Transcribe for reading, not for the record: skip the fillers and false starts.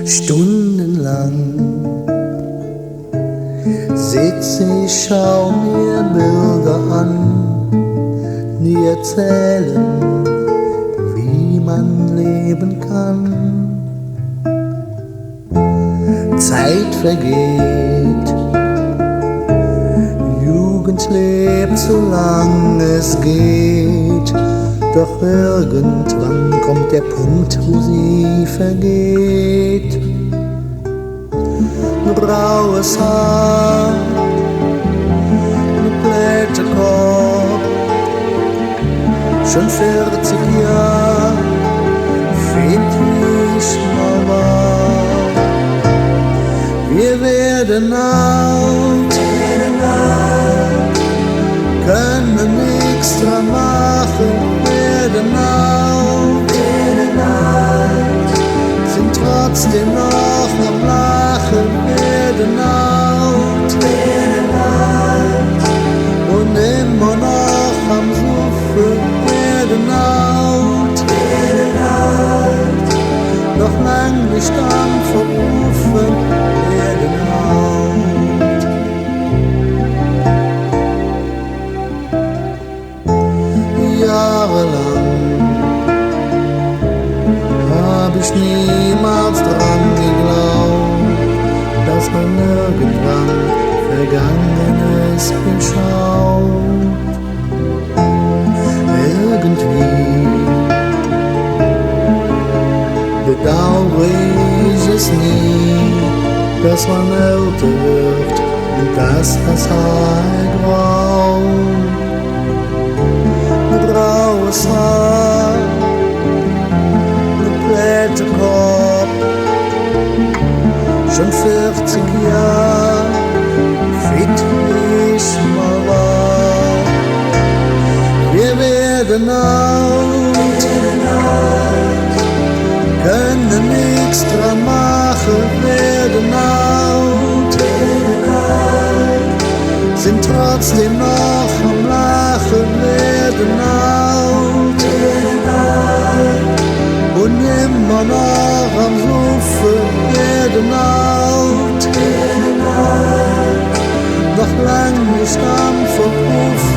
Stundenlang sitz ich, schau mir Bilder an, die erzählen, wie man leben kann. Zeit vergeht, Jugend lebt, solange es geht. Doch irgendwann kommt der Punkt, wo sie vergeht. Graues Haar, Blätterkorb, schon 40 Jahre, find ich mal wahr. Wir werden alt, können nichts dran machen, werden alt, sind trotzdem noch am Lachen, werden alt, und immer noch am Suffen, werden alt, noch lang nicht am Verrufen, werden alt. Jahrelang hab ich niemals dran geglaubt, dass man irgendwann Vergangenes beschaut. Irgendwie bedauere ich es nie, dass man älter wird und dass das Haar graut. Graues Haar, Blätterkorb, schon 40 Jahre, fit ich mal wahr. Wir werden alt, können nichts dran machen, werden alt, sind trotzdem noch am Lachen, werden alt, und immer noch am Suffen, werden alt, noch lang nicht am Verrufen.